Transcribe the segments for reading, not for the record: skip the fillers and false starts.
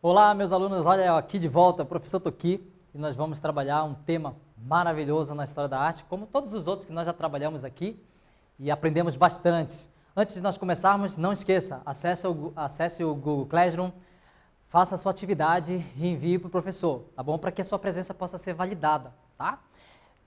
Olá, meus alunos, olha eu aqui de volta, professor Toki, e nós vamos trabalhar um tema maravilhoso na história da arte, como todos os outros que nós já trabalhamos aqui e aprendemos bastante. Antes de nós começarmos, não esqueça, acesse o Google Classroom, faça a sua atividade e envie para o professor, tá bom? Para que a sua presença possa ser validada, tá?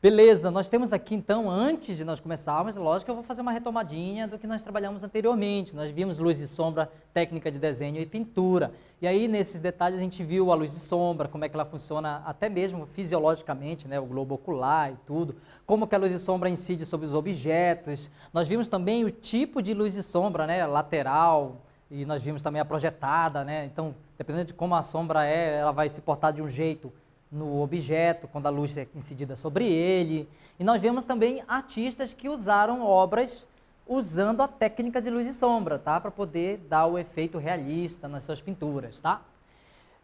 Beleza, nós temos aqui então, antes de nós começarmos, lógico que eu vou fazer uma retomadinha do que nós trabalhamos anteriormente. Nós vimos luz e sombra, técnica de desenho e pintura. E aí, nesses detalhes, a gente viu a luz e sombra, como é que ela funciona até mesmo fisiologicamente, né? O globo ocular e tudo, como que a luz e sombra incide sobre os objetos. Nós vimos também o tipo de luz e sombra, né? Lateral, e nós vimos também a projetada, né? Então, dependendo de como a sombra é, ela vai se portar de um jeito no objeto, quando a luz é incidida sobre ele. E nós vemos também artistas que usaram obras usando a técnica de luz e sombra, tá? Para poder dar o efeito realista nas suas pinturas, tá?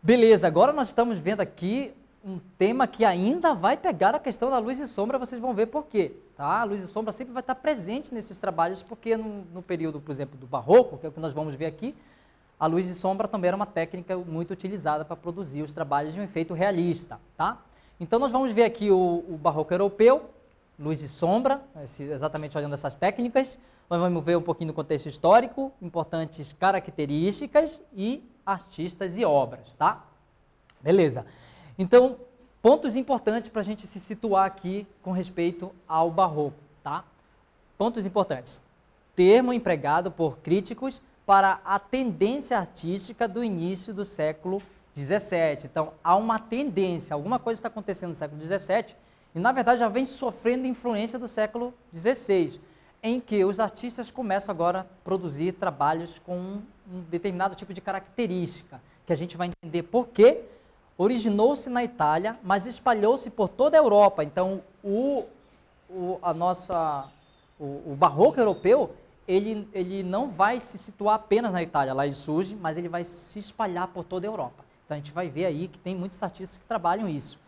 Beleza, agora nós estamos vendo aqui um tema que ainda vai pegar a questão da luz e sombra, vocês vão ver por quê, tá? A luz e sombra sempre vai estar presente nesses trabalhos, porque no período, por exemplo, do Barroco, que é o que nós vamos ver aqui, a luz e sombra também era uma técnica muito utilizada para produzir os trabalhos de um efeito realista, tá? Então nós vamos ver aqui o Barroco europeu, luz e sombra, exatamente olhando essas técnicas. Nós vamos ver um pouquinho do contexto histórico, importantes características e artistas e obras, tá? Beleza. Então, pontos importantes para a gente se situar aqui com respeito ao Barroco, tá? Pontos importantes. Termo empregado por críticos para a tendência artística do início do século XVII. Então, há uma tendência, alguma coisa está acontecendo no século XVII, e na verdade já vem sofrendo influência do século XVI, em que os artistas começam agora a produzir trabalhos com um determinado tipo de característica, que a gente vai entender por quê. Originou-se na Itália, mas espalhou-se por toda a Europa. Então, o Barroco europeu, ele não vai se situar apenas na Itália, lá ele surge, mas ele vai se espalhar por toda a Europa. Então a gente vai ver aí que tem muitos artistas que trabalham isso.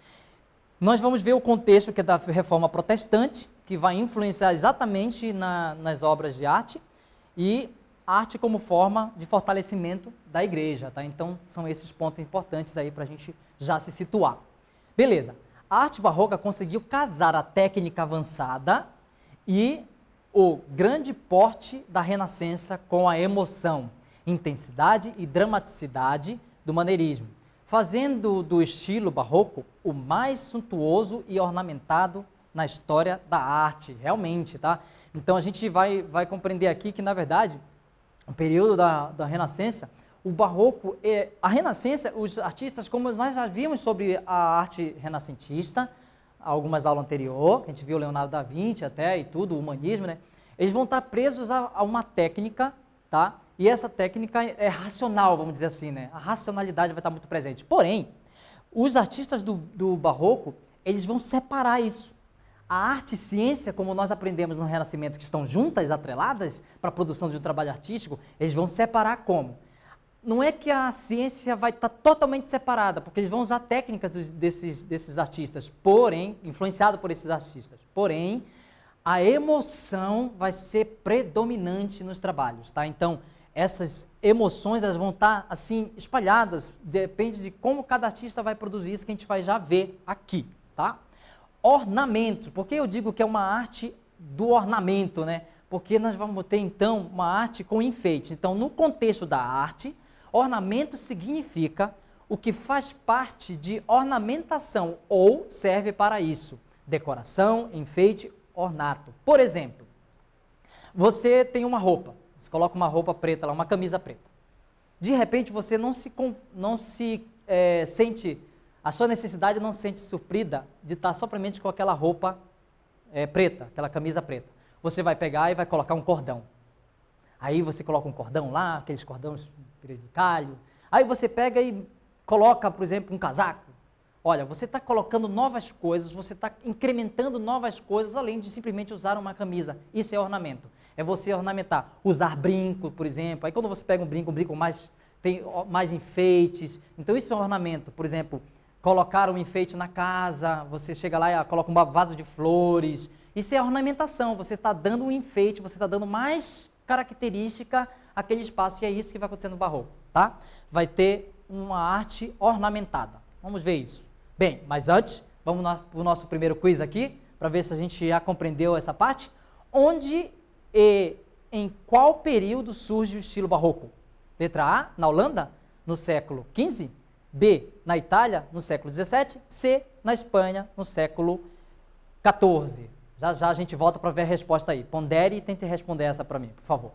Nós vamos ver o contexto que é da Reforma Protestante, que vai influenciar exatamente nas obras de arte, e arte como forma de fortalecimento da igreja, tá? Então são esses pontos importantes aí para a gente já se situar. Beleza, a arte barroca conseguiu casar a técnica avançada e o grande porte da Renascença com a emoção, intensidade e dramaticidade do maneirismo, fazendo do estilo barroco o mais suntuoso e ornamentado na história da arte, realmente, tá? Então a gente vai compreender aqui que, na verdade, o período da Renascença, o barroco, a Renascença, os artistas, como nós já vimos sobre a arte renascentista, algumas aulas anteriores, que a gente viu Leonardo da Vinci até e tudo, o humanismo, né? Eles vão estar presos a uma técnica, tá? E essa técnica é racional, vamos dizer assim, né? A racionalidade vai estar muito presente. Porém, os artistas do Barroco, eles vão separar isso. A arte e ciência, como nós aprendemos no Renascimento, que estão juntas, atreladas para a produção de um trabalho artístico, eles vão separar como? Não é que a ciência vai estar totalmente separada, porque eles vão usar técnicas desses artistas, porém, influenciado por esses artistas. Porém, a emoção vai ser predominante nos trabalhos, tá? Então, essas emoções, elas vão estar, assim, espalhadas, depende de como cada artista vai produzir isso, que a gente vai já ver aqui, tá? Ornamentos, por que eu digo que é uma arte do ornamento, né? Porque nós vamos ter, então, uma arte com enfeite. Então, no contexto da arte, ornamento significa o que faz parte de ornamentação ou serve para isso. Decoração, enfeite, ornato. Por exemplo, você tem uma roupa, você coloca uma roupa preta lá, uma camisa preta. De repente, você não se sente, a sua necessidade não se sente suprida de estar somente com aquela roupa preta, aquela camisa preta. Você vai pegar e vai colocar um cordão. Aí você coloca um cordão lá, aqueles cordões de calho. Aí você pega e coloca, por exemplo, um casaco. Olha, você está colocando novas coisas, você está incrementando novas coisas, além de simplesmente usar uma camisa. Isso é ornamento. É você ornamentar. Usar brinco, por exemplo. Aí quando você pega um brinco tem mais enfeites. Então isso é ornamento. Por exemplo, colocar um enfeite na casa, você chega lá e coloca um vaso de flores. Isso é ornamentação. Você está dando um enfeite, você está dando mais característica àquele espaço. E é isso que vai acontecer no barroco, tá? Vai ter uma arte ornamentada. Vamos ver isso. Bem, mas antes, vamos para o nosso primeiro quiz aqui, para ver se a gente já compreendeu essa parte. Onde e em qual período surge o estilo barroco? Letra A, na Holanda, no século XV. B, na Itália, no século XVII. C, na Espanha, no século XIV. Já já a gente volta para ver a resposta aí. Pondere e tente responder essa para mim, por favor.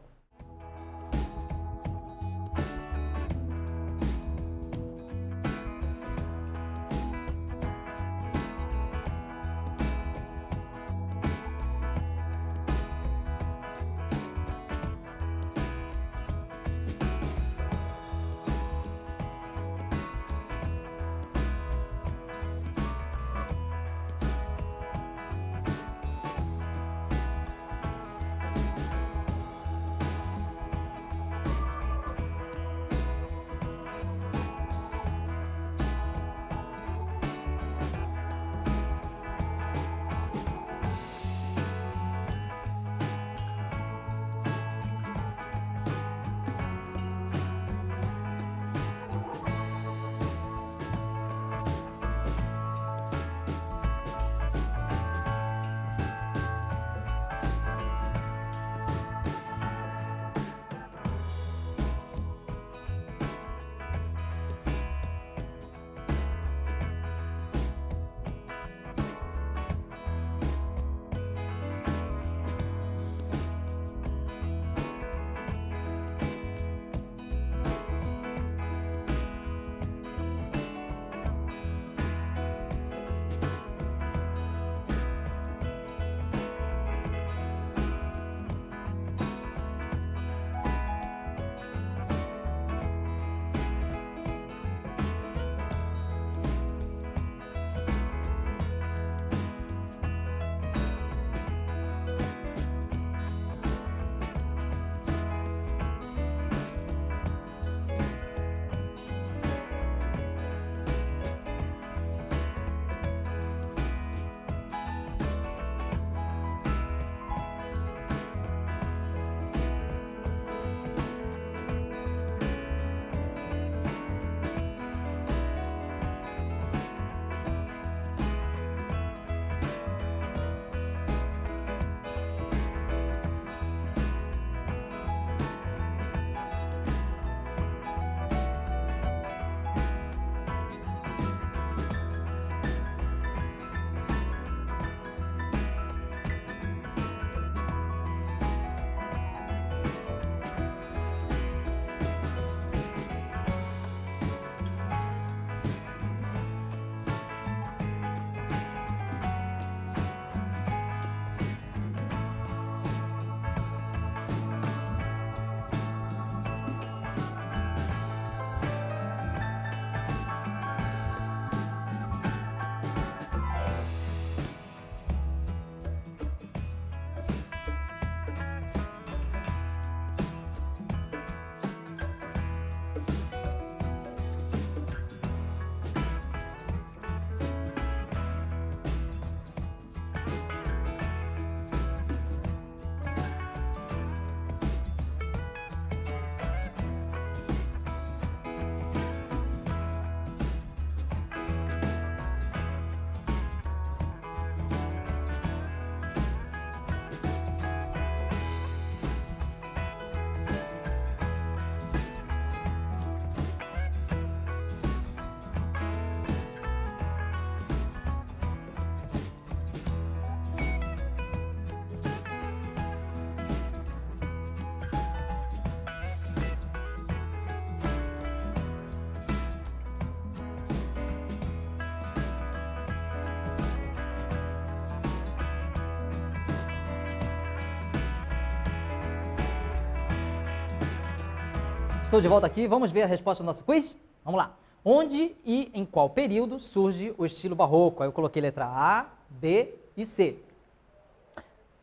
Estou de volta aqui, vamos ver a resposta do nosso quiz? Vamos lá. Onde e em qual período surge o estilo barroco? Aí eu coloquei letra A, B e C.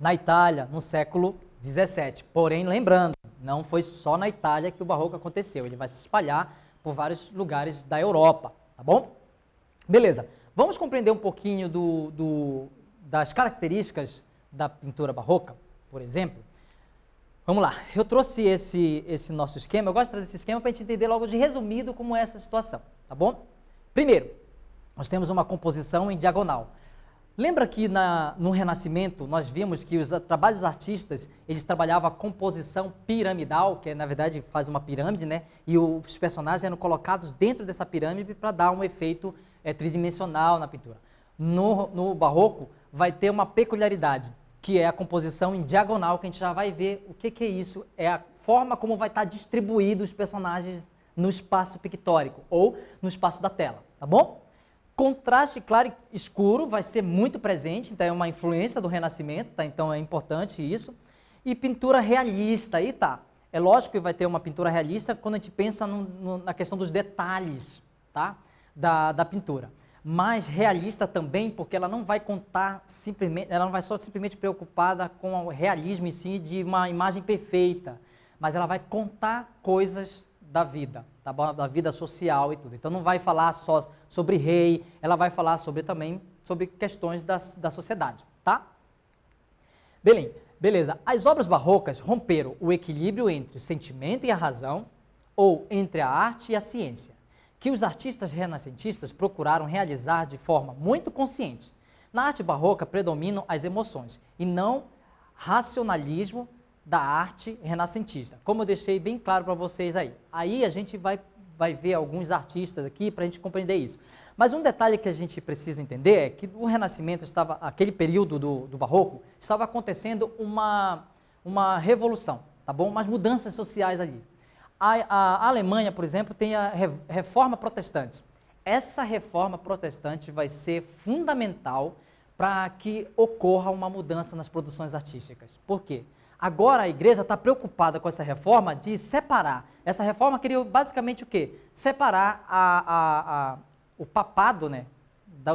Na Itália, no século XVII. Porém, lembrando, não foi só na Itália que o barroco aconteceu. Ele vai se espalhar por vários lugares da Europa, tá bom? Beleza. Vamos compreender um pouquinho das características da pintura barroca, por exemplo. Vamos lá, eu trouxe esse nosso esquema, eu gosto de trazer esse esquema para a gente entender logo de resumido como é essa situação, tá bom? Primeiro, nós temos uma composição em diagonal. Lembra que no Renascimento nós vimos que os trabalhos dos artistas, eles trabalhavam a composição piramidal, que na verdade faz uma pirâmide, né? E os personagens eram colocados dentro dessa pirâmide para dar um efeito tridimensional na pintura. No Barroco vai ter uma peculiaridade, que é a composição em diagonal, que a gente já vai ver o que é isso. É a forma como vai estar distribuídos os personagens no espaço pictórico ou no espaço da tela, tá bom? Contraste claro e escuro vai ser muito presente, então é uma influência do Renascimento, tá? Então é importante isso. E pintura realista, aí tá. É lógico que vai ter uma pintura realista quando a gente pensa na questão dos detalhes, tá? Da pintura. Mas realista também, porque ela não vai contar simplesmente, ela não vai só simplesmente preocupada com o realismo em si de uma imagem perfeita, mas ela vai contar coisas da vida, tá bom? Da vida social e tudo. Então não vai falar só sobre rei, ela vai falar também sobre questões da sociedade, tá? Beleza. As obras barrocas romperam o equilíbrio entre o sentimento e a razão, ou entre a arte e a ciência, que os artistas renascentistas procuraram realizar de forma muito consciente. Na arte barroca predominam as emoções e não racionalismo da arte renascentista, como eu deixei bem claro para vocês aí. Aí a gente vai ver alguns artistas aqui para a gente compreender isso. Mas um detalhe que a gente precisa entender é que o Renascimento aquele período do Barroco, estava acontecendo uma revolução, tá bom? Umas mudanças sociais ali. A Alemanha, por exemplo, tem a Reforma Protestante. Essa Reforma Protestante vai ser fundamental para que ocorra uma mudança nas produções artísticas. Por quê? Agora a igreja está preocupada com essa reforma de separar. Essa reforma queria basicamente o quê? Separar o papado, né,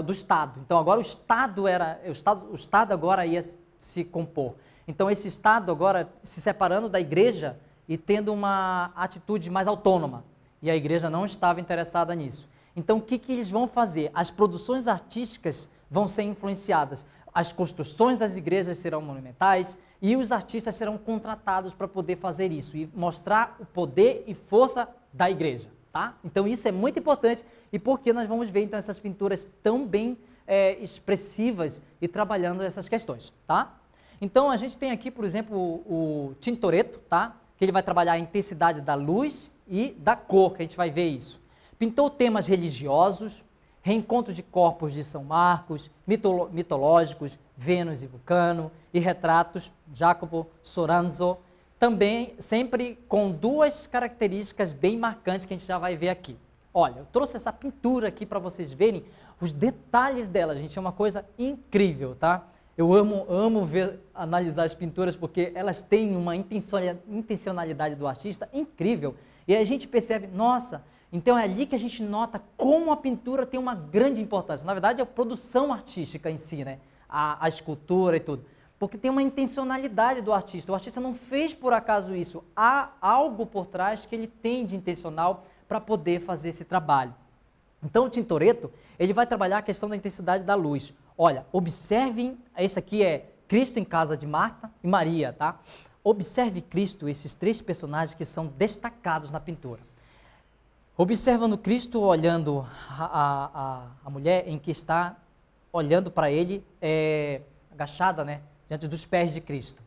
do Estado. Então agora o Estado agora ia se compor. Então esse Estado agora se separando da igreja e tendo uma atitude mais autônoma. E a igreja não estava interessada nisso. Então o que eles vão fazer? As produções artísticas vão ser influenciadas. As construções das igrejas serão monumentais e os artistas serão contratados para poder fazer isso e mostrar o poder e força da igreja, tá? Então isso é muito importante e porque nós vamos ver então essas pinturas tão bem expressivas e trabalhando essas questões, tá? Então a gente tem aqui, por exemplo, o Tintoretto, tá? Que ele vai trabalhar a intensidade da luz e da cor, que a gente vai ver isso. Pintou temas religiosos, reencontros de corpos de São Marcos, mitológicos, Vênus e Vulcano, e retratos, Jacopo Soranzo, também sempre com duas características bem marcantes que a gente já vai ver aqui. Olha, eu trouxe essa pintura aqui para vocês verem os detalhes dela, gente, é uma coisa incrível, tá? Eu amo analisar as pinturas porque elas têm uma intencionalidade do artista incrível, e aí a gente percebe, nossa, então é ali que a gente nota como a pintura tem uma grande importância. Na verdade, é a produção artística em si, né? A escultura e tudo. Porque tem uma intencionalidade do artista. O artista não fez por acaso isso. Há algo por trás que ele tem de intencional para poder fazer esse trabalho. Então, o Tintoretto, ele vai trabalhar a questão da intensidade da luz. Olha, observem, esse aqui é Cristo em casa de Marta e Maria, tá? Observe Cristo, esses três personagens que são destacados na pintura. Observando Cristo olhando a mulher em que está olhando para ele, agachada, né, diante dos pés de Cristo.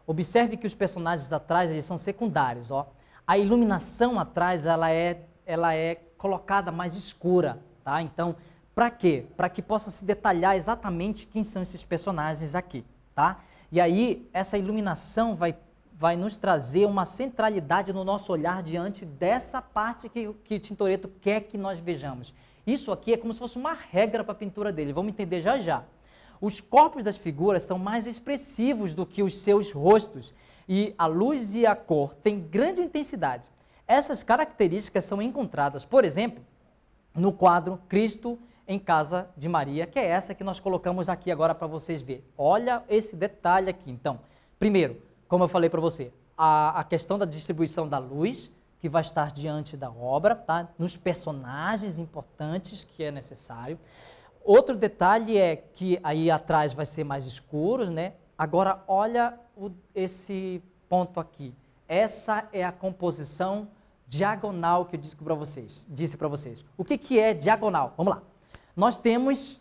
Observe que os personagens atrás eles são secundários. Ó. A iluminação atrás ela é colocada mais escura. Tá? Então, para quê? Para que possa se detalhar exatamente quem são esses personagens aqui. Tá? E aí, essa iluminação vai nos trazer uma centralidade no nosso olhar diante dessa parte que Tintoretto quer que nós vejamos. Isso aqui é como se fosse uma regra para a pintura dele, vamos entender já já. Os corpos das figuras são mais expressivos do que os seus rostos e a luz e a cor têm grande intensidade. Essas características são encontradas, por exemplo, no quadro Cristo em casa de Maria, que é essa que nós colocamos aqui agora para vocês verem. Olha esse detalhe aqui. Então, primeiro, como eu falei para você, a questão da distribuição da luz, que vai estar diante da obra, tá? Nos personagens importantes que é necessário. Outro detalhe é que aí atrás vai ser mais escuros, né? Agora, olha esse ponto aqui. Essa é a composição diagonal que eu disse para vocês. O que é diagonal? Vamos lá. Nós temos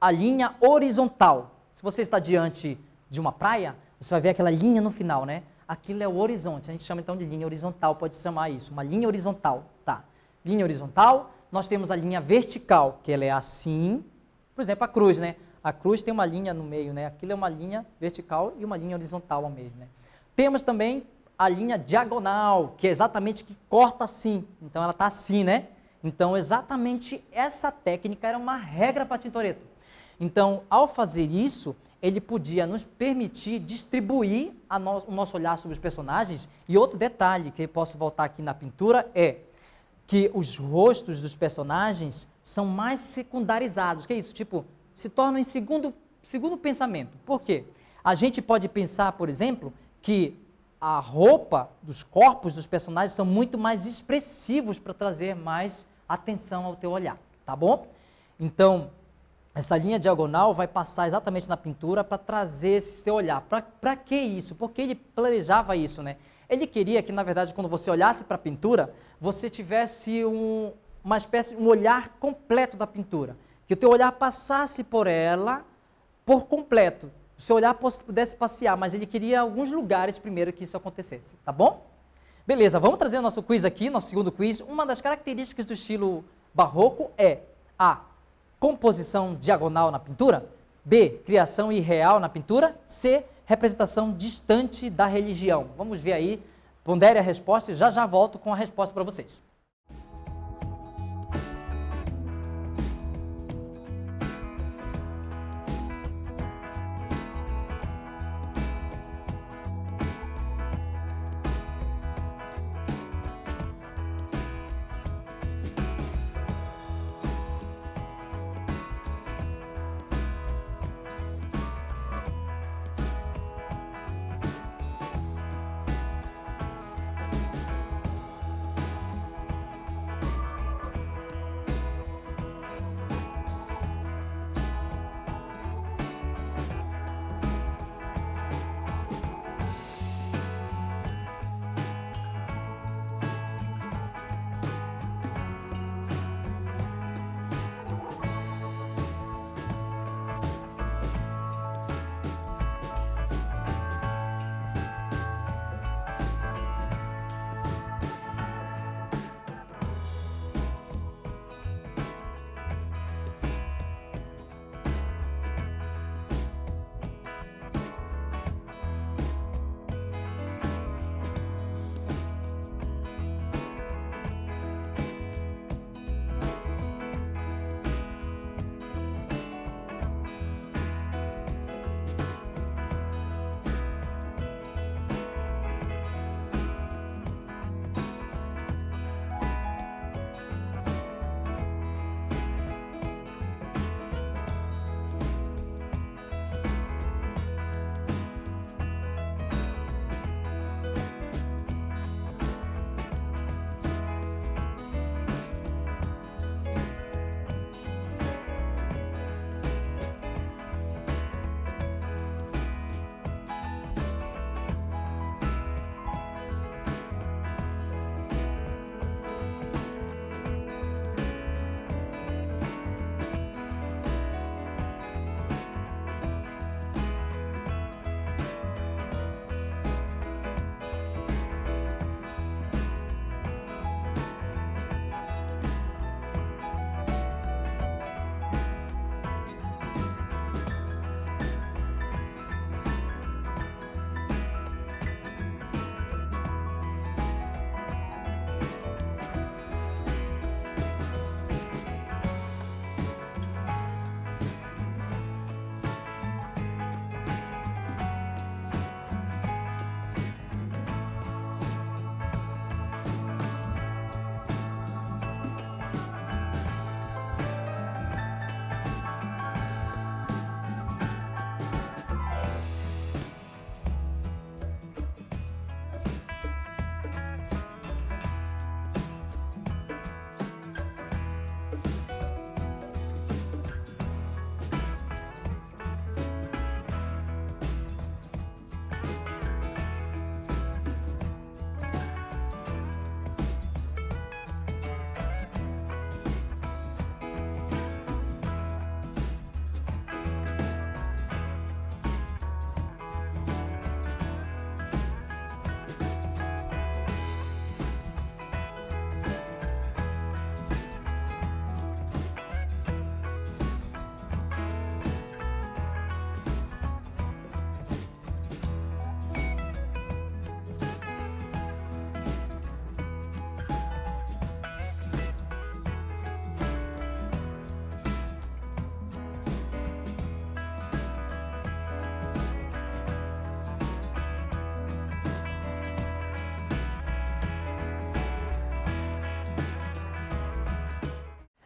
a linha horizontal. Se você está diante de uma praia, você vai ver aquela linha no final, né? Aquilo é o horizonte. A gente chama então de linha horizontal, pode chamar isso, uma linha horizontal, tá? Linha horizontal, nós temos a linha vertical, que ela é assim, por exemplo, a cruz, né? A cruz tem uma linha no meio, né? Aquilo é uma linha vertical e uma linha horizontal ao meio, né? Temos também a linha diagonal, que é exatamente que corta assim. Então, ela está assim, né? Então, exatamente essa técnica era uma regra para Tintoretto. Então, ao fazer isso, ele podia nos permitir distribuir o nosso olhar sobre os personagens. E outro detalhe que eu posso voltar aqui na pintura é que os rostos dos personagens são mais secundarizados. Que é isso? Tipo, se tornam em segundo pensamento. Por quê? A gente pode pensar, por exemplo, que a roupa dos corpos dos personagens são muito mais expressivos para trazer mais atenção ao teu olhar, tá bom? Então, essa linha diagonal vai passar exatamente na pintura para trazer esse teu olhar. Para que isso? Porque ele planejava isso, né? Ele queria que, na verdade, quando você olhasse para a pintura, você tivesse uma espécie, um olhar completo da pintura. Que o teu olhar passasse por ela por completo. O seu olhar pudesse passear, mas ele queria alguns lugares primeiro que isso acontecesse, tá bom? Beleza, vamos trazer o nosso quiz aqui, nosso segundo quiz. Uma das características do estilo barroco é A, composição diagonal na pintura, B, criação irreal na pintura, C, representação distante da religião. Vamos ver aí, pondere a resposta e já volto com a resposta para vocês.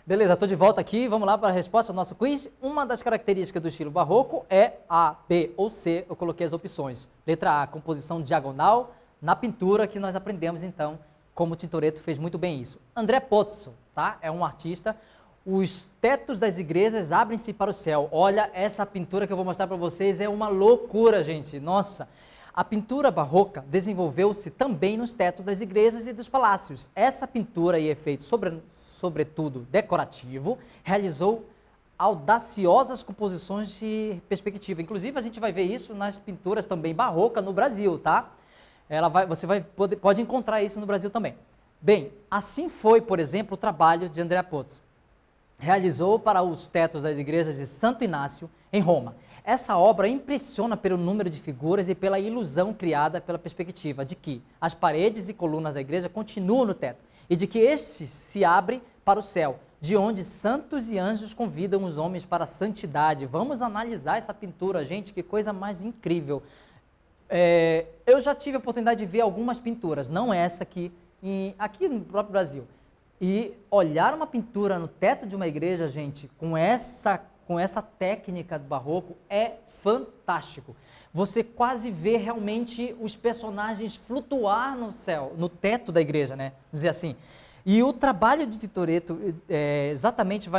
Beleza, estou de volta aqui, vamos lá para a resposta do nosso quiz. Uma das características do estilo barroco é A, B ou C, eu coloquei as opções. Letra A, composição diagonal na pintura, que nós aprendemos então como o Tintoretto fez muito bem isso. André Pozzo, tá? É um artista. Os tetos das igrejas abrem-se para o céu. Olha, essa pintura que eu vou mostrar para vocês é uma loucura, gente. Nossa! A pintura barroca desenvolveu-se também nos tetos das igrejas e dos palácios. Essa pintura e efeito, sobretudo decorativo, realizou audaciosas composições de perspectiva. Inclusive, a gente vai ver isso nas pinturas também barrocas no Brasil, tá? Pode encontrar isso no Brasil também. Bem, assim foi, por exemplo, o trabalho de Andrea Pozzo. Realizou para os tetos das igrejas de Santo Inácio, em Roma. Essa obra impressiona pelo número de figuras e pela ilusão criada pela perspectiva de que as paredes e colunas da igreja continuam no teto e de que este se abre para o céu, de onde santos e anjos convidam os homens para a santidade. Vamos analisar essa pintura, gente, que coisa mais incrível. Eu já tive a oportunidade de ver algumas pinturas, não essa aqui, aqui no próprio Brasil. E olhar uma pintura no teto de uma igreja, gente, com essa técnica do barroco é fantástico. Você quase vê realmente os personagens flutuar no céu, no teto da igreja, né? Vamos dizer assim. E o trabalho de Tintoretto, exatamente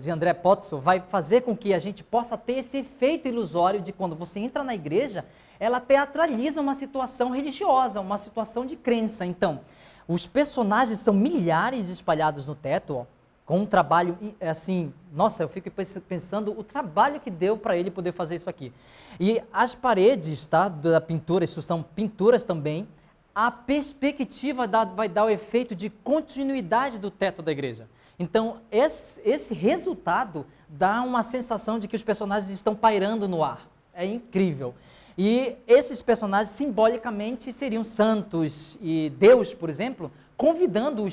de André Pozzo, vai fazer com que a gente possa ter esse efeito ilusório de quando você entra na igreja, ela teatraliza uma situação religiosa, uma situação de crença. Então, os personagens são milhares espalhados no teto, ó, com um trabalho assim, nossa, eu fico pensando o trabalho que deu para ele poder fazer isso aqui. E as paredes, tá, da pintura, isso são pinturas também, a perspectiva vai dar o efeito de continuidade do teto da igreja. Então, esse resultado dá uma sensação de que os personagens estão pairando no ar. É incrível. E esses personagens simbolicamente seriam santos e Deus, por exemplo, convidando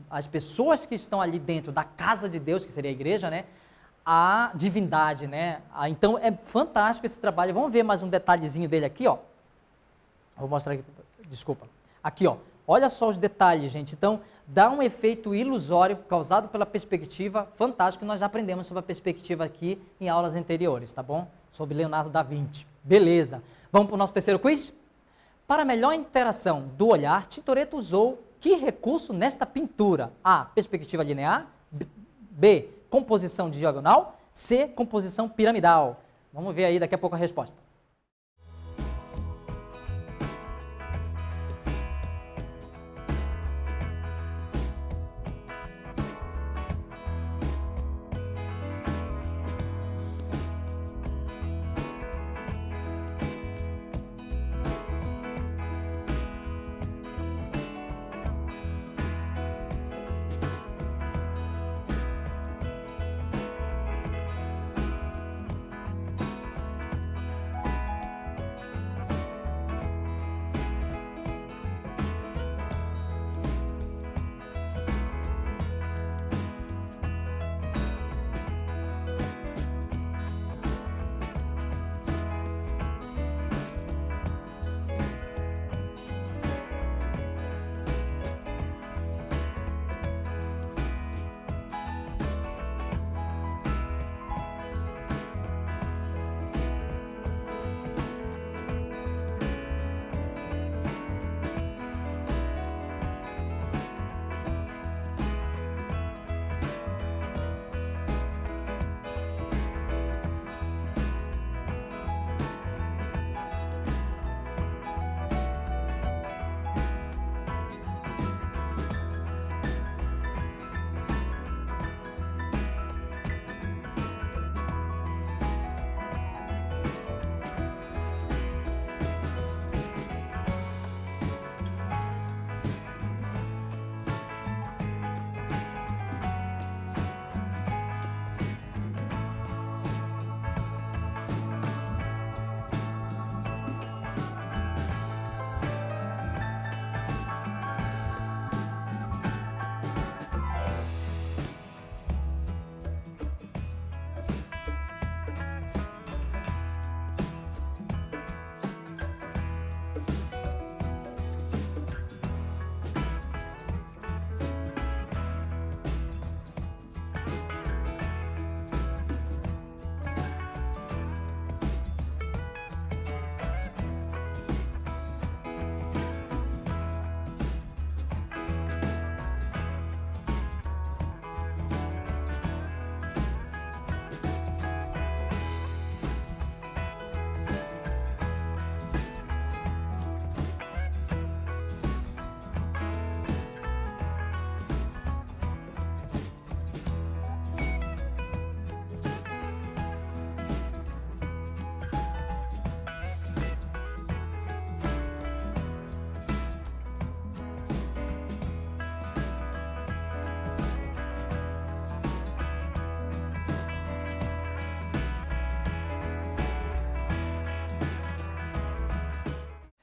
as pessoas que estão ali dentro da casa de Deus, que seria a igreja, né, à divindade, né? Então é fantástico esse trabalho. Vamos ver mais um detalhezinho dele aqui, ó. Vou mostrar aqui, desculpa. Aqui, ó. Olha só os detalhes, gente. Então, dá um efeito ilusório causado pela perspectiva fantástico que nós já aprendemos sobre a perspectiva aqui em aulas anteriores, tá bom? Sobre Leonardo da Vinci. Beleza. Vamos para o nosso terceiro quiz? Para melhor interação do olhar, Tintoretto usou que recurso nesta pintura? A. Perspectiva linear. B. Composição diagonal. C. Composição piramidal. Vamos ver aí daqui a pouco a resposta.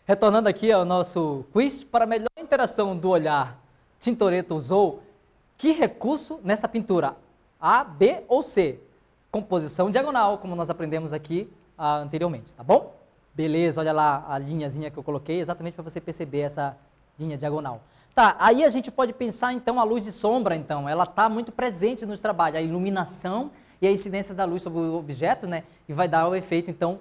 Retornando aqui ao nosso quiz, para melhor interação do olhar, Tintoretto usou que recurso nessa pintura? A, B ou C? Composição diagonal, como nós aprendemos aqui anteriormente, tá bom? Beleza, olha lá a linhazinha que eu coloquei, exatamente para você perceber essa linha diagonal. Tá, aí a gente pode pensar então a luz e sombra, então, ela está muito presente nos trabalhos, a iluminação e a incidência da luz sobre o objeto, né? E vai dar o efeito, então,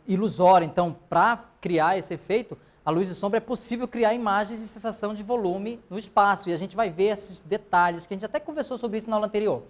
ilusório. Então, para criar esse efeito, a luz e sombra é possível criar imagens e sensação de volume no espaço. E a gente vai ver esses detalhes, que a gente até conversou sobre isso na aula anterior.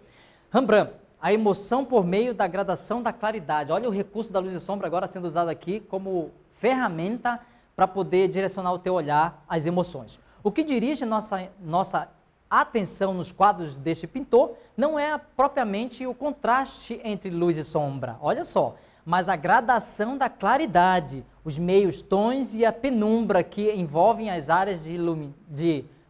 Rembrandt, a emoção por meio da gradação da claridade. Olha o recurso da luz e sombra agora sendo usado aqui como ferramenta para poder direcionar o teu olhar às emoções. O que dirige nossa atenção nos quadros deste pintor não é propriamente o contraste entre luz e sombra, olha só, mas a gradação da claridade, os meios tons e a penumbra que envolvem as áreas de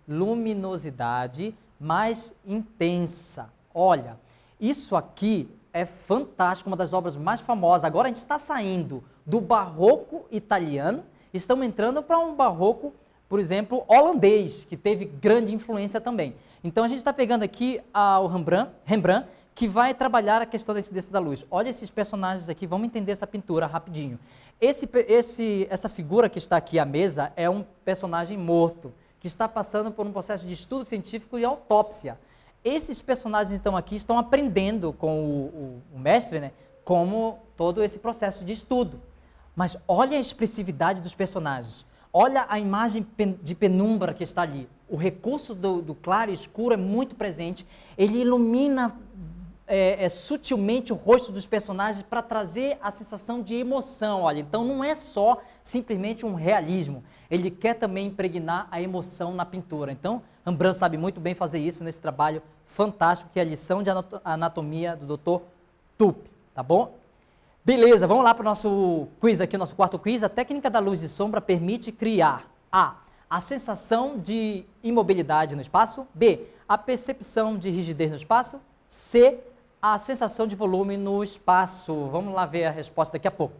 luminosidade mais intensa. Olha, isso aqui é fantástico, uma das obras mais famosas. Agora a gente está saindo do barroco italiano, estamos entrando para um barroco, por exemplo, holandês, que teve grande influência também. Então a gente está pegando aqui o Rembrandt, que vai trabalhar a questão da incidência da luz. Olha esses personagens aqui, vamos entender essa pintura rapidinho. Essa figura que está aqui à mesa é um personagem morto, que está passando por um processo de estudo científico e autópsia. Esses personagens então aqui estão aprendendo com o mestre, né, como todo esse processo de estudo. Mas olha a expressividade dos personagens. Olha a imagem de penumbra que está ali. O recurso do claro e escuro é muito presente. Ele ilumina sutilmente o rosto dos personagens para trazer a sensação de emoção. Olha, então não é só simplesmente um realismo. Ele quer também impregnar a emoção na pintura. Então, Rembrandt sabe muito bem fazer isso nesse trabalho fantástico que é a lição de anatomia do Dr. Tupi, tá bom? Beleza, vamos lá para o nosso quiz aqui, o nosso quarto quiz. A técnica da luz e sombra permite criar a sensação de imobilidade no espaço, B, a percepção de rigidez no espaço, C, a sensação de volume no espaço. Vamos lá ver a resposta daqui a pouco.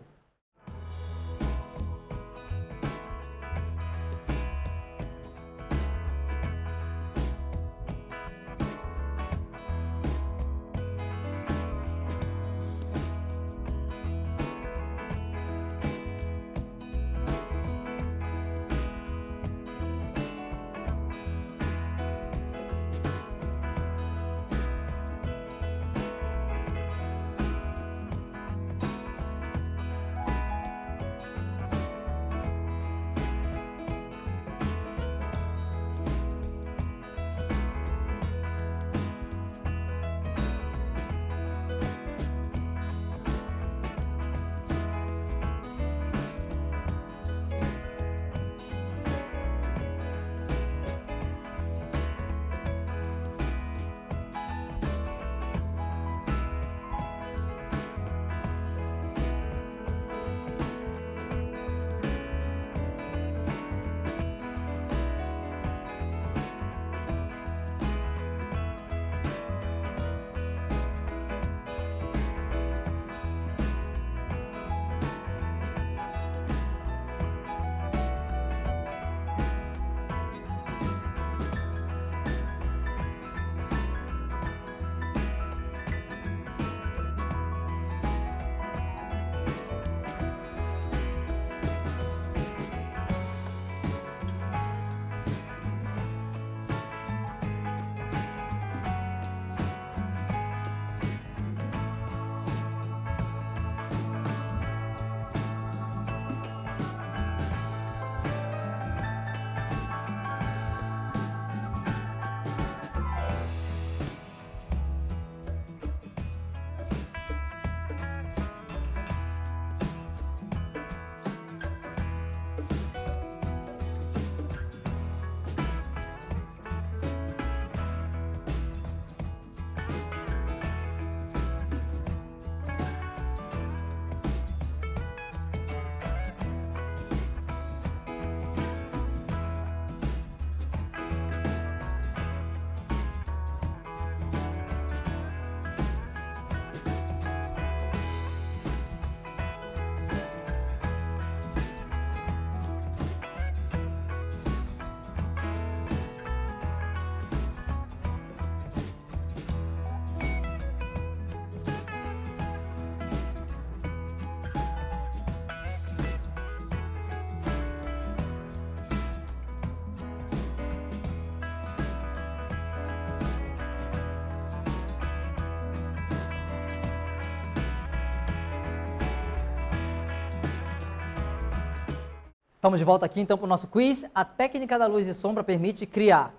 Estamos de volta aqui então para o nosso quiz. A técnica da luz e sombra permite criar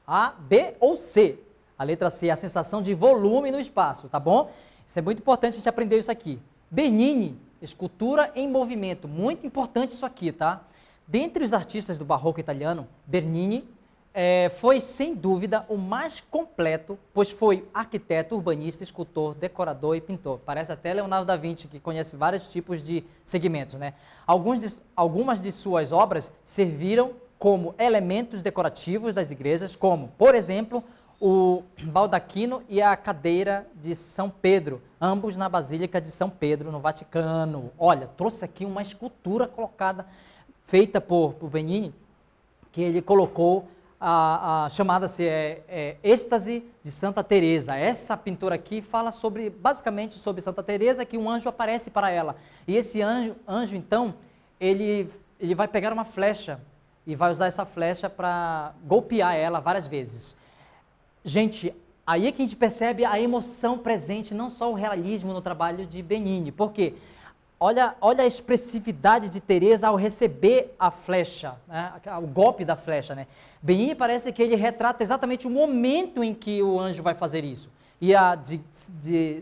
A, B ou C. A letra C é a sensação de volume no espaço, tá bom? Isso é muito importante a gente aprender isso aqui. Bernini, escultura em movimento. Muito importante isso aqui, tá? Dentre os artistas do barroco italiano, Bernini foi, sem dúvida, o mais completo, pois foi arquiteto, urbanista, escultor, decorador e pintor. Parece até Leonardo da Vinci, que conhece vários tipos de segmentos, né? Algumas de suas obras serviram como elementos decorativos das igrejas, como, por exemplo, o baldaquino e a cadeira de São Pedro, ambos na Basílica de São Pedro, no Vaticano. Olha, trouxe aqui uma escultura feita por Bernini, que ele colocou chamada-se Êxtase de Santa Teresa. Essa pintura aqui fala basicamente sobre Santa Teresa, que um anjo aparece para ela. E esse anjo então, ele vai pegar uma flecha e vai usar essa flecha para golpear ela várias vezes. Gente, aí é que a gente percebe a emoção presente, não só o realismo no trabalho de Bernini. Por quê? Olha a expressividade de Teresa ao receber a flecha, né? O golpe da flecha, né? Bernini parece que ele retrata exatamente o momento em que o anjo vai fazer isso. E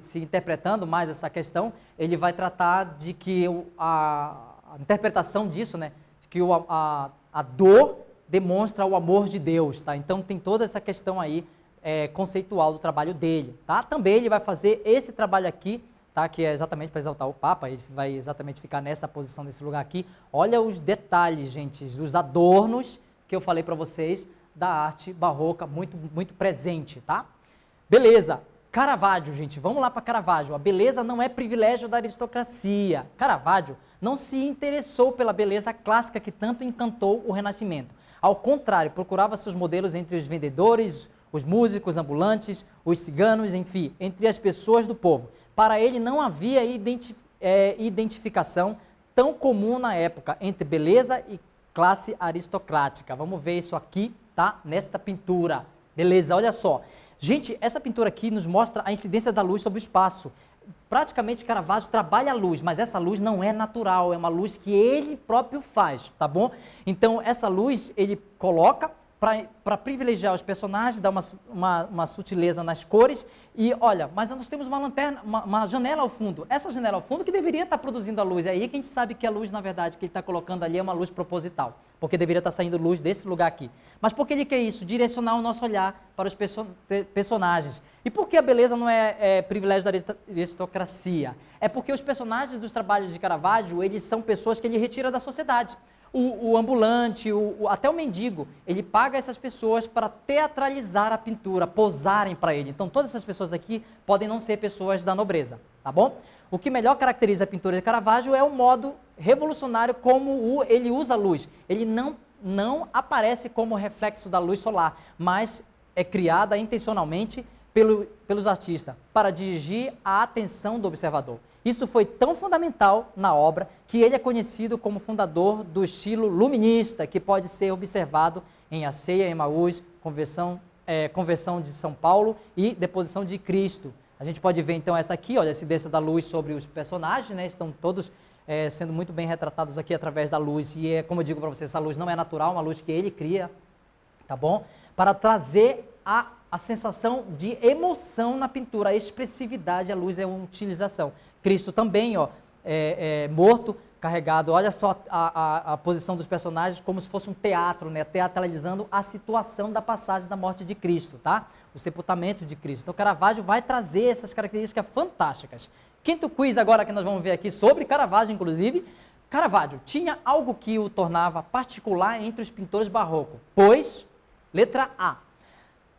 se interpretando mais essa questão, ele vai tratar de que a interpretação disso, né? De que a dor demonstra o amor de Deus, tá? Então tem toda essa questão aí conceitual do trabalho dele, tá? Também ele vai fazer esse trabalho aqui, tá? Que é exatamente para exaltar o Papa. Ele vai exatamente ficar nessa posição, nesse lugar aqui. Olha os detalhes, gente, os adornos que eu falei para vocês da arte barroca, muito, muito presente, tá? Beleza. Caravaggio, gente, vamos lá para Caravaggio. A beleza não é privilégio da aristocracia. Caravaggio não se interessou pela beleza clássica que tanto encantou o Renascimento. Ao contrário, procurava seus modelos entre os vendedores, os músicos ambulantes, os ciganos, enfim, entre as pessoas do povo. Para ele não havia identificação tão comum na época entre beleza e classe aristocrática. Vamos ver isso aqui, tá? Nesta pintura. Beleza, olha só. Gente, essa pintura aqui nos mostra a incidência da luz sobre o espaço. Praticamente Caravaggio trabalha a luz, mas essa luz não é natural, é uma luz que ele próprio faz, tá bom? Então, essa luz ele coloca para privilegiar os personagens, dar uma sutileza nas cores. E olha, mas nós temos uma lanterna, uma janela ao fundo. Essa janela ao fundo que deveria estar produzindo a luz. É aí que a gente sabe que a luz, na verdade, que ele está colocando ali é uma luz proposital. Porque deveria estar saindo luz desse lugar aqui. Mas por que ele quer isso? Direcionar o nosso olhar para os personagens. E por que a beleza não é privilégio da aristocracia? É porque os personagens dos trabalhos de Caravaggio, eles são pessoas que ele retira da sociedade. O ambulante, até o mendigo, ele paga essas pessoas para teatralizar a pintura, posarem para ele. Então, todas essas pessoas aqui podem não ser pessoas da nobreza, tá bom? O que melhor caracteriza a pintura de Caravaggio é o modo revolucionário como ele usa a luz. Ele não aparece como reflexo da luz solar, mas é criada intencionalmente pelos artistas para dirigir a atenção do observador. Isso foi tão fundamental na obra que ele é conhecido como fundador do estilo luminista, que pode ser observado em A Ceia em Emaús, Conversão de São Paulo e Deposição de Cristo. A gente pode ver então essa aqui, olha, a incidência da luz sobre os personagens, né? Estão todos sendo muito bem retratados aqui através da luz. E como eu digo para vocês, essa luz não é natural, uma luz que ele cria, tá bom? Para trazer a sensação de emoção na pintura, a expressividade, a luz é uma utilização. Cristo também, ó, morto, carregado. Olha só a posição dos personagens como se fosse um teatro, né? Teatralizando a situação da passagem da morte de Cristo, tá? O sepultamento de Cristo. Então, Caravaggio vai trazer essas características fantásticas. Quinto quiz agora que nós vamos ver aqui sobre Caravaggio, inclusive. Caravaggio tinha algo que o tornava particular entre os pintores barrocos, pois, letra A,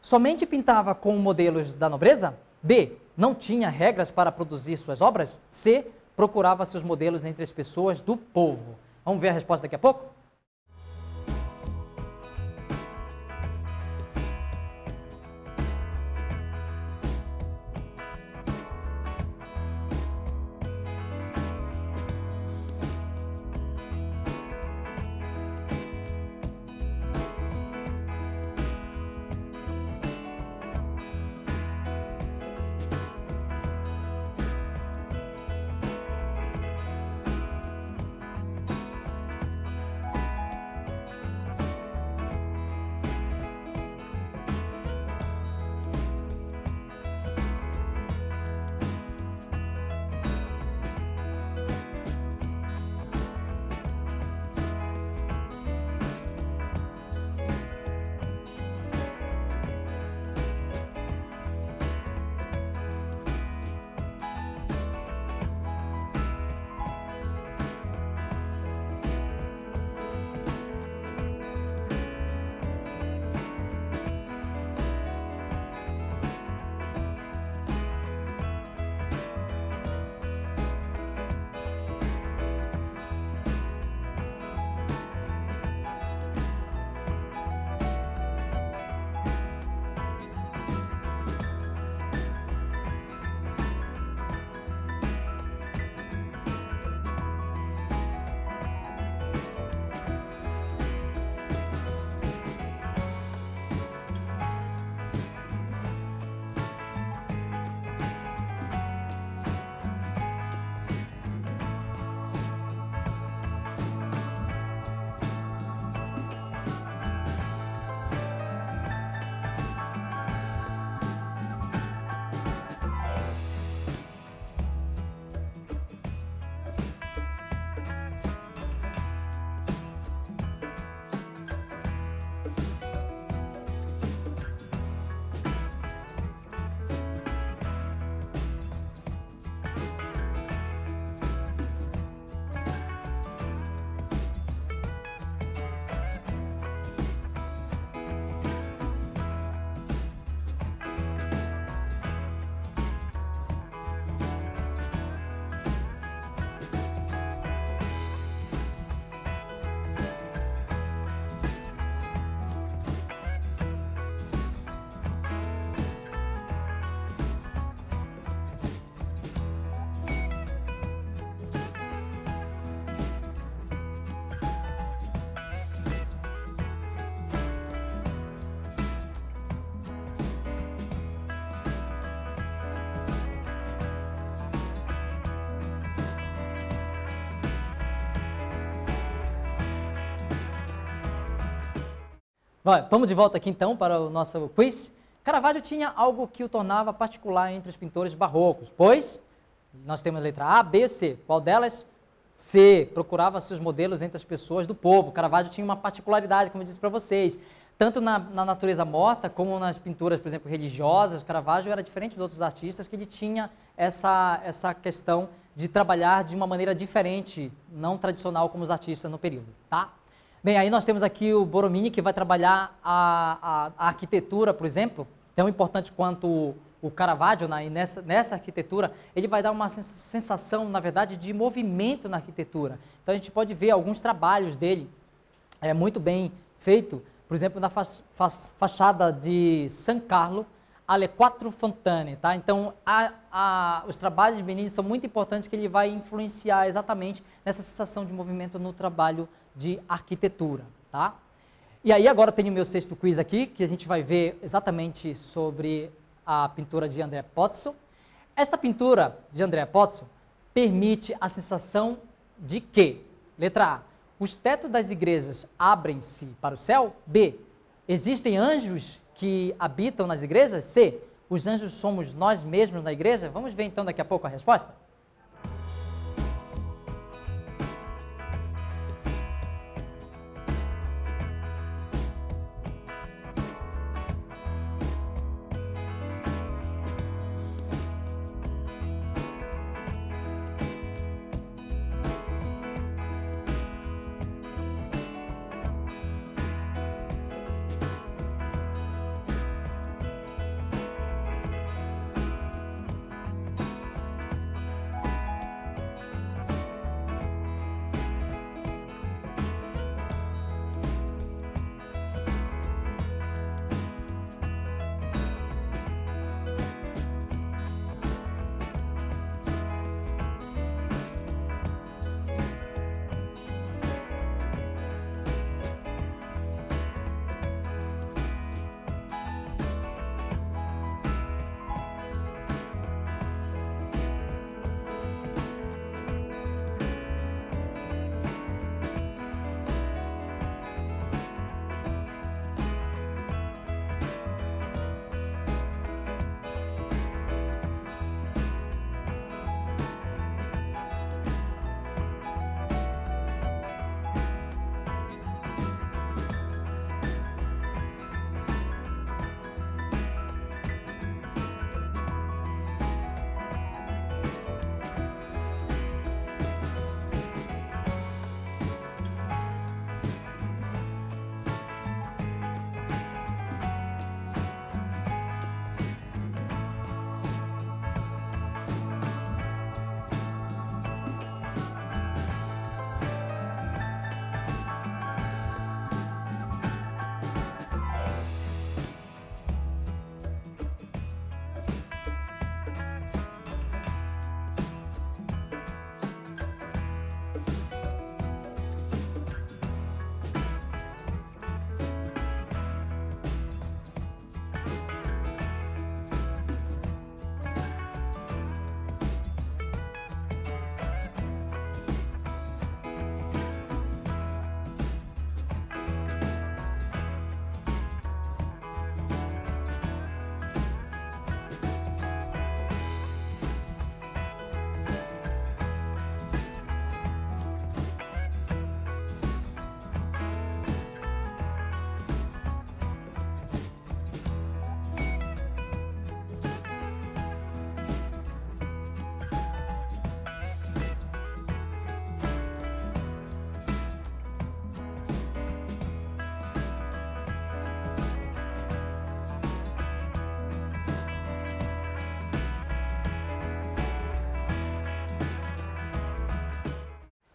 somente pintava com modelos da nobreza? B, não tinha regras para produzir suas obras? C, procurava seus modelos entre as pessoas do povo. Vamos ver a resposta daqui a pouco? Vamos de volta aqui então para o nosso quiz. Caravaggio tinha algo que o tornava particular entre os pintores barrocos, pois nós temos a letra A, B e C. Qual delas? C. Procurava seus modelos entre as pessoas do povo. Caravaggio tinha uma particularidade, como eu disse para vocês, tanto na natureza morta como nas pinturas, por exemplo, religiosas. Caravaggio era diferente dos outros artistas, que ele tinha essa questão de trabalhar de uma maneira diferente, não tradicional como os artistas no período, tá? Bem, aí nós temos aqui o Borromini, que vai trabalhar a arquitetura, por exemplo, tão importante quanto o Caravaggio, né? E nessa arquitetura, ele vai dar uma sensação, na verdade, de movimento na arquitetura. Então, a gente pode ver alguns trabalhos dele, muito bem feito, por exemplo, na fachada de San Carlo, alle Quattro Fontane, tá? Então, os trabalhos de Bernini são muito importantes, que ele vai influenciar exatamente nessa sensação de movimento no trabalho de arquitetura, tá? E aí agora eu tenho o meu sexto quiz aqui, que a gente vai ver exatamente sobre a pintura de Andrea Pozzo. Esta pintura de Andrea Pozzo permite a sensação de que, letra A, os tetos das igrejas abrem-se para o céu. B, existem anjos que habitam nas igrejas. C, os anjos somos nós mesmos na igreja. Vamos ver então daqui a pouco a resposta?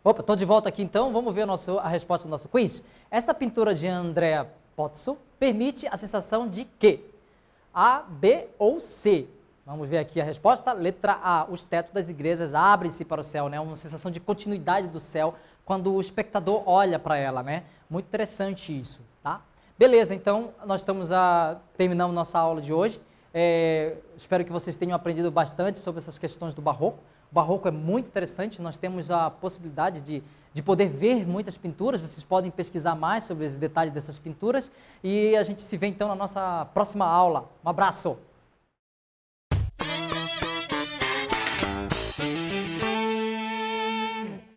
Opa, estou de volta aqui então, vamos ver a resposta do nosso quiz. Esta pintura de Andrea Pozzo permite a sensação de que? A, B ou C? Vamos ver aqui a resposta. Letra A, os tetos das igrejas abrem-se para o céu, né? Uma sensação de continuidade do céu quando o espectador olha para ela, né? Muito interessante isso, tá? Beleza, então nós estamos terminando nossa aula de hoje. Espero que vocês tenham aprendido bastante sobre essas questões do barroco. O barroco é muito interessante, nós temos a possibilidade de poder ver muitas pinturas. Vocês podem pesquisar mais sobre os detalhes dessas pinturas e a gente se vê então na nossa próxima aula. Um abraço!